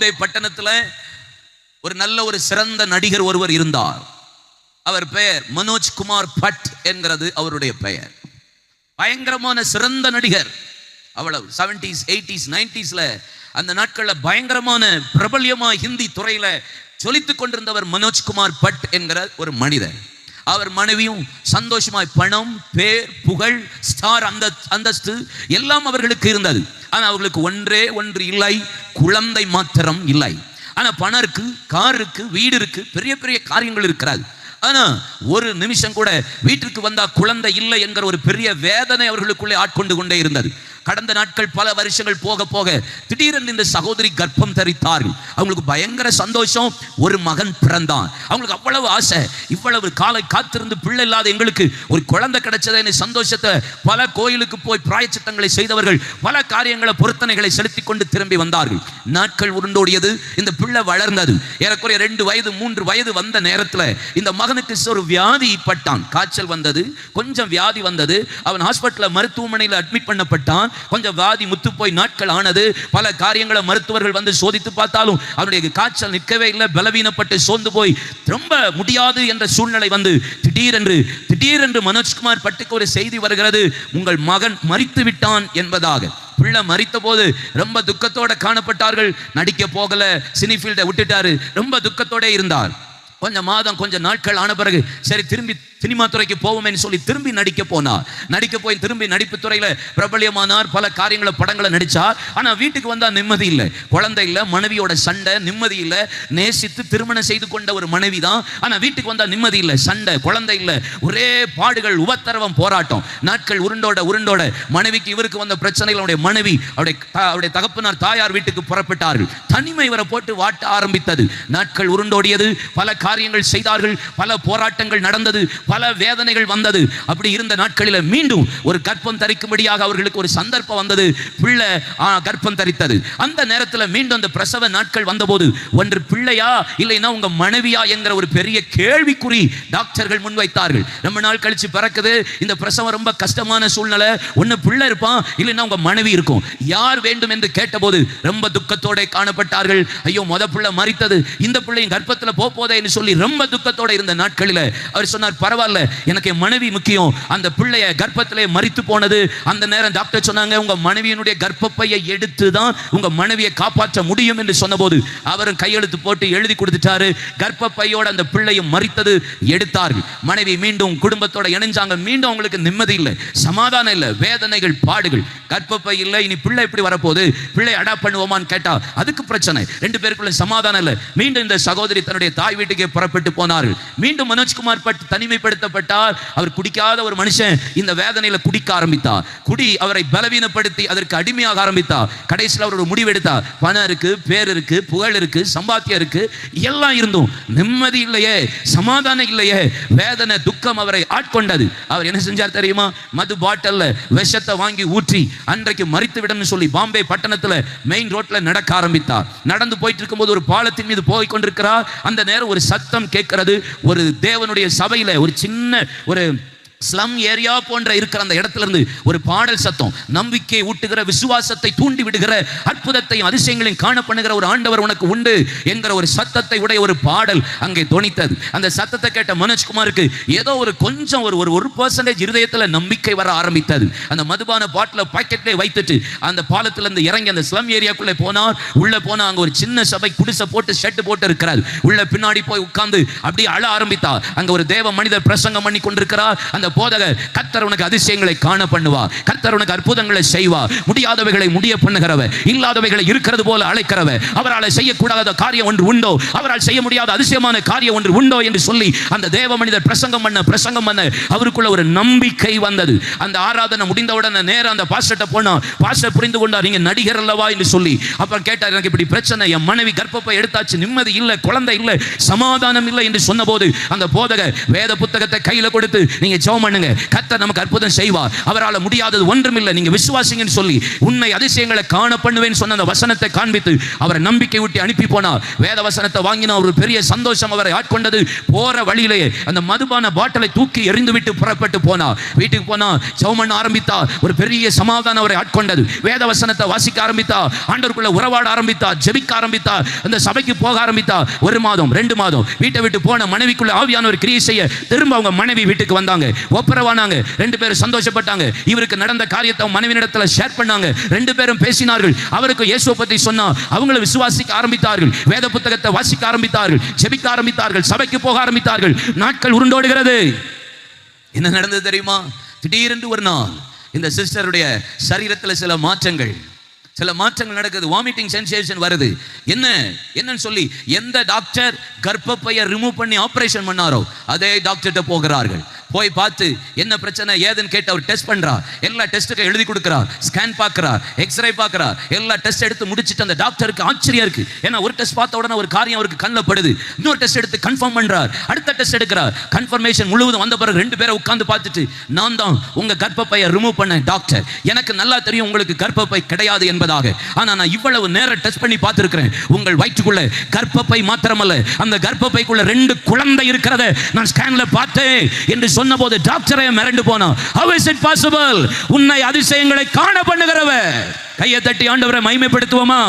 பாம்பே பட்டணத்தில் ஒரு நல்ல ஒரு சிறந்த நடிகர் ஒருவர் இருந்தார். அவர் பெயர் மனோஜ்குமார் பட் என்கிறது அவருடைய பெயர். பயங்கரமான சிறந்த நடிகர். அவ்வளவு 70s 80s 90sல அந்த நாட்களில் பயங்கரமான பிரபல்யமா ஹிந்தி துறையில சொல்லித்துக் கொண்டிருந்தவர் மனோஜ்குமார் பட் என்கிற ஒரு மனிதர். அவர் மனைவியும் சந்தோஷமாய் பணம், பேர், புகழ், ஸ்டார் அந்தஸ்து எல்லாம் அவர்களுக்கு இருந்தது. ஆனா அவர்களுக்கு ஒன்றே ஒன்று இல்லை, குழந்தை மாத்திரம் இல்லை. ஆனா பணம் இருக்கு, கார் இருக்கு, வீடு இருக்கு, பெரிய பெரிய காரியங்கள் இருக்கிறது. ஆனா ஒரு நிமிஷம் கூட வீட்டிற்கு வந்தா குழந்தை இல்லை என்கிற ஒரு பெரிய வேதனை அவர்களுக்குள்ளே ஆட்கொண்டு கொண்டே இருந்தது. கடந்த நாட்கள் பல வருஷங்கள் போக போக திடீரென்று இந்த சகோதரி கர்ப்பம் தரித்தார்கள். அவங்களுக்கு பயங்கர சந்தோஷம். ஒரு மகன் பிறந்தான். அவங்களுக்கு அவ்வளவு ஆசை. இவ்வளவு காலை காத்திருந்து பிள்ளை இல்லாத எங்களுக்கு ஒரு குழந்தை கிடைச்சதை சந்தோஷத்தை பல கோயிலுக்கு போய் பிராயச்சித்தங்களை செய்தவர்கள் பல காரியங்களை பொருத்தனைகளை செலுத்தி கொண்டு திரும்பி வந்தார்கள். நாட்கள் உருண்டோடியது. இந்த பிள்ளை வளர்ந்தது. ஏறக்குறைய 2 வயது 3 வயது வந்த நேரத்தில் இந்த மகனுக்கு ஒரு வியாதி பட்டான். காய்ச்சல் வந்தது, கொஞ்சம் வியாதி வந்தது. அவன் ஹாஸ்பிட்டல் மருத்துவமனையில் அட்மிட் பண்ணப்பட்டான். கொஞ்சம் வியாதி முத்து போய் நாட்கள் ஆனது. பல காரியங்களை மருத்துவர்கள் வந்து சோதித்து பார்த்தாலும் அவனுடைய காய்ச்சல் நிற்கவே இல்லை. பலவீனப்பட்டு சோர்ந்து போய் ரொம்ப முடியாது என்ற சூழ்நிலை வந்து திடீரென்று மனோஜ்குமார் பட்டுக்கு ஒரு செய்தி வருகிறது, உங்கள் மகன் மரித்து விட்டான் என்பதாக. பிள்ளை மரித்த போது ரொம்ப துக்கத்தோட காணப்பட்டார்கள். நடிக்க போகல, சினிஃபீல்டை விட்டுட்டாரு, ரொம்ப துக்கத்தோட இருந்தார். கொஞ்சம் நாட்கள் ஆன பிறகு சரி திரும்பி சினிமா துறைக்கு போவோமே சொல்லி திரும்பி நடிக்க போனார். நடிக்க போய் திரும்பி நடிப்பு துறையில பிரபலியமானார். பல காரியங்களை படங்களை நடிச்சார். ஆனா வீட்டுக்கு வந்தா நிம்மதி இல்லை, குழந்தை இல்லை, மனைவியோட சண்டை, நிம்மதி இல்லை. நேசித்து திருமணம் செய்து கொண்ட ஒரு மனைவி தான். ஆனா வீட்டுக்கு வந்தா நிம்மதி இல்லை, சண்டை, குழந்தை இல்லை, ஒரே பாடுகள், உபத்திரவம், போராட்டம். நாட்கள் உருண்டோட மனைவிக்கு இவருக்கு வந்த பிரச்சனைகள். அவருடைய மனைவி அவருடைய தகப்பனார் தாயார் வீட்டுக்கு புறப்பட்டார்கள். தனிமை வர போட்டு வாட்ட ஆரம்பித்தது. நாட்கள் உருண்டோடியது. பல காரியங்கள் செய்தார்கள். பல போராட்டங்கள் நடந்தது. பல வேதனைகள் வந்தது. அப்படி இருந்த நாட்களில் மீண்டும் ஒரு கர்ப்பம் தரிக்கும்படியாக அவர்களுக்கு ஒரு சந்தர்ப்பம் வந்தது. பிள்ளை கர்ப்பம் தரித்தது. அந்த நேரத்தில் மீண்டும் அந்த பிரசவ நாட்கள் வந்தபோது ஒன்று பிள்ளையா இல்லைன்னா உங்க மனைவியா என்கிற ஒரு பெரிய கேள்விக்குறி டாக்டர்கள் முன்வைத்தார்கள். ரொம்ப நாள் கழிச்சு பிறக்குது. இந்த பிரசவம் ரொம்ப கஷ்டமான சூழ்நிலை. ஒன்னு பிள்ளை இருப்பான், இல்லைன்னா உங்க மனைவி இருக்கும். யார் வேண்டும் என்று கேட்டபோது ரொம்ப துக்கத்தோட காணப்பட்டார்கள். ஐயோ, பிள்ளை மரித்தது, இந்த பிள்ளையும் கர்ப்பத்தில் போதே என்று சொல்லி ரொம்ப துக்கத்தோட இருந்த நாட்களில் அவர் சொன்னார், பரவாயில்ல, எனக்கு என் மனைவி முக்கியம். அந்த பிள்ளைய கர்ப்பத்திலே மரித்து போனது. அந்த நேரம் டாக்டர் சொன்னாங்க, உங்க மனைவியினுடைய கர்ப்பப்பையை எடுத்து தான் உங்க மனைவியை காப்பாற்ற முடியும் என்று சொன்னபோது அவரும் கையெழுத்து போட்டு எழுதி கொடுத்துட்டாரு. கர்ப்பப்பையோட அந்த பிள்ளையும் மரித்தது. எடுத்தார்கள். மனைவி மீண்டும் குடும்பத்தோட இணைஞ்சாங்க. மீண்டும் அவங்களுக்கு நிம்மதி இல்லை, சமாதானம் இல்லை, வேதனைகள், பாடுகள். கர்ப்பப்பை இல்லை, இனி பிள்ளை எப்படி வரப்போகுது, பிள்ளை அடாப்ட் பண்ணுவோமான்னு கேட்டா அதுக்கு பிரச்சனை. 2 பேருக்குள்ள சமாதானம் இல்லை. மீண்டும் இந்த சகோதரி தன்னுடைய தாய் வீட்டுக்கே புறப்பட்டு போனார்கள். மீண்டும் மனோஜ்குமார் பட் தனிமைப்படுத்தப்பட்டார். அவர் குடிக்காத ஒரு மனுஷன் இந்த வேதனையில குடிக்க ஆரம்பித்தார். குடி அவரை பலவீனப்படுத்தி அதற்கு அடிமையாக ஆரம்பித்தார். கடைசியில் அவர் ஒரு முடிவெடுத்தார், பணம் இருக்கு, பேர் இருக்கு, புகழ் இருக்கு, சம்பாத்தியம் இருக்கு, எல்லாம் இருந்தும் நிம்மதி இல்லையே, சமாதானம் இல்லையே, வேதனை, துக்கம் அவரை ஆட்கொண்டது. அவர் என்ன செஞ்சார் தெரியுமா? மது பாட்டில்ல விஷத்தை வாங்கி ஊற்றி அன்றைக்கு மரித்து விடணும்னு சொல்லி பாம்பே பட்டணத்துல மெயின் ரோட்ல நடக்க ஆரம்பித்தார். நடந்து போயிட்டு இருக்கும்போது ஒரு பாலத்தின் மீது போய் கொண்டிருக்கிறார். அந்த நேரம் ஒரு சத்தம் கேட்கிறது. ஒரு தேவனுடைய சபையில ஒரு சின்ன ஒரு ஸ்லம் ஏரியா போன்ற இருக்கிற அந்த இடத்துல இருந்து ஒரு பாடல் சத்தம், நம்பிக்கை ஊட்டுகிற, விசுவாசத்தை தூண்டி விடுகிற, அற்புதத்தையும் அதிசயங்களையும் காண பண்ணுகிற ஒரு ஆண்டவர் உனக்கு உண்டு என்கிற ஒரு சத்தத்தை உடைய ஒரு பாடல் அங்கே தொனித்தது. அந்த சத்தத்தை கேட்ட மனோஜ்குமாருக்கு ஏதோ ஒரு கொஞ்சம் ஒரு 1% இருதயத்துல நம்பிக்கை வர ஆரம்பித்தது. அந்த மதுபான பாட்டில பாக்கெட்ல வைத்துட்டு அந்த பாலத்துல இருந்து இறங்கி அந்த ஸ்லம் ஏரியாக்குள்ளே போனார். உள்ள போனா அங்க ஒரு சின்ன சபை குடிசை போட்டு ஷெட் போட்டு இருக்கிறார். உள்ள பின்னாடி போய் உட்கார்ந்து அப்படியே அழ ஆரம்பித்தார். அங்க ஒரு தேவ மனிதர் பிரசங்கம் பண்ணி கொண்டிருக்கிறார். அந்த போதகர், கர்த்தர் உனக்கு அதிசயங்களை காண பண்ணுவார், கர்த்தர் உனக்கு அற்புதங்களை செய்வார், முடியாதவைகளை முடிய பண்ணுகிறவர், இல்லாதவைகளை இருக்கிறது போல அழைக்கிறவர், அவரால் செய்யக்கூடாத காரியம் ஒன்று உண்டோ, அவரால் செய்ய முடியாத அதிசயமான காரியம் ஒன்று உண்டோ என்று சொல்லி அந்த தேவ மனிதர் பிரசங்கம் பண்ண அவருக்குள்ள ஒரு நம்பிக்கை வந்தது. அந்த ஆராதனை முடிந்தவுடன் நேரம் அந்த பாஸ்டர்ட்ட போனா, பாஸ்டர் புரிந்து கொண்டார், நீங்க நடிகர் அல்லவா என்று சொல்லி. அப்புறம் கேட்டார், எனக்கு இப்படி பிரச்சனை, என் மனைவி கர்ப்பப்பை எடுத்தாச்சு, நிம்மதி இல்லை, குழந்தை இல்லை, சமாதானம் இல்லை என்று சொன்னபோது அந்த போதகர் வேத புத்தகத்தை கையில கொடுத்து, நீங்க ஜெபம் ஜெபம் பண்ணுங்க, கர்த்தர் நமக்கு அற்புதம் செய்வார். அவரால் முடியாதது ஒன்றுமில்லை. நீங்க விசுவாசிங்கன்னு சொல்லி உன்னை அதிசயங்களை காண பண்ணுவேன்னு சொன்ன அந்த வசனத்தை காண்பித்து அவரை நம்பிக்கை ஊட்டி அனுப்பி போனார். வேத வசனத்தை வாங்கினா ஒரு பெரிய சந்தோஷம் அவரை ஆட்கொண்டது. போற வழியிலேயே அந்த மதுபான பாட்டிலை தூக்கி எறிந்து விட்டு புறப்பட்டு போனார். வீட்டுக்கு போனா ஜெபம் பண்ண ஆரம்பித்தார். ஒரு பெரிய சமாதானம் அவரை ஆட்கொண்டது. வேத வசனத்தை வாசிக்க ஆரம்பித்தார். ஆண்டவருக்குள்ள உறவாட ஆரம்பித்தார். ஜெபிக்க ஆரம்பித்தார். அந்த சபைக்கு போக ஆரம்பித்தார். 1 மாதம் 2 மாதம் வீட்டை விட்டு போன மனைவிக்குள்ள ஆவியானவர் கிரியை செய்ய திரும்ப அவங்க மனைவி வீட்டுக்கு வந்தாங்க. ஒப்புரவானாங்க. 2 பேரும் சந்தோஷப்பட்டாங்க. இவருக்கு நடந்த காரியத்தை மனைவியிடத்துல ஷேர் பண்ணாங்க. 2 பேரும் பேசினார்கள். அவருக்கு இயேசுவை பற்றி சொன்னா அவங்கள விசுவாசிக்க ஆரம்பித்தார்கள். வேத புத்தகத்தை வாசிக்க ஆரம்பித்தார்கள். ஜெபிக்க ஆரம்பித்தார்கள். சபைக்கு போக ஆரம்பித்தார்கள். நாட்கள் உருண்டோடுகிறது. என்ன நடந்தது தெரியுமா? திடீரென்று ஒரு நாள் இந்த சிஸ்டருடைய சரீரத்தில் சில மாற்றங்கள் நடக்குது. வாமிட்டிங் சென்சேஷன் வருது. என்னன்னு சொல்லி எந்த டாக்டர் கர்ப்பப்பையை ரிமூவ் பண்ணி ஆபரேஷன் பண்ணாரோ அதே டாக்டர்கிட்ட போகிறார்கள். போய் பார்த்து என்ன பிரச்சனை ஏதுன்னு கேட்டு அவர் டெஸ்ட் பண்றா. எல்லா டெஸ்ட்டுக்கு எழுதி கொடுக்கிறார். ஸ்கேன் பார்க்கிறார், எக்ஸ்ரே பார்க்கிறார். எல்லா டெஸ்ட் எடுத்து முடிச்சிட்டு அந்த டாக்டருக்கு ஆச்சரியம் இருக்கு. ஏன்னா ஒரு டெஸ்ட் பார்த்த உடனே ஒரு காரியம் அவருக்கு கண்ணில் படுது. இன்னொரு டெஸ்ட் எடுத்து கன்ஃபார்ம் பண்றார். அடுத்த டெஸ்ட் எடுக்கிறார். கன்ஃபர்மேஷன் முழுவதும் வந்த பிறகு 2 பேரை உட்கார்ந்து பார்த்துட்டு, நான் தான் உங்க கர்ப்பப்பையை ரிமூவ் பண்ண டாக்டர். எனக்கு நல்லா தெரியும் உங்களுக்கு கர்ப்பப்பை கிடையாது என்பதாக. ஆனா நான் இவ்வளவு நேரம் டெஸ்ட் பண்ணி பார்த்திருக்கிறேன். உங்கள் வயிற்றுக்குள்ள கர்ப்பப்பை மாத்திரமல்ல, அந்த கர்ப்பப்பைக்குள்ள 2 குழந்தை இருக்கிறத நான் ஸ்கேன்ல பார்த்தேன் என்று சொன்னபோது டாக்டரே மிரண்டு போனான். How is it possible? உன்னை அதிசயங்களை காண பண்ணுகிறவர். கையை தட்டி ஆண்டவரை மகிமைப்படுத்துவோமா?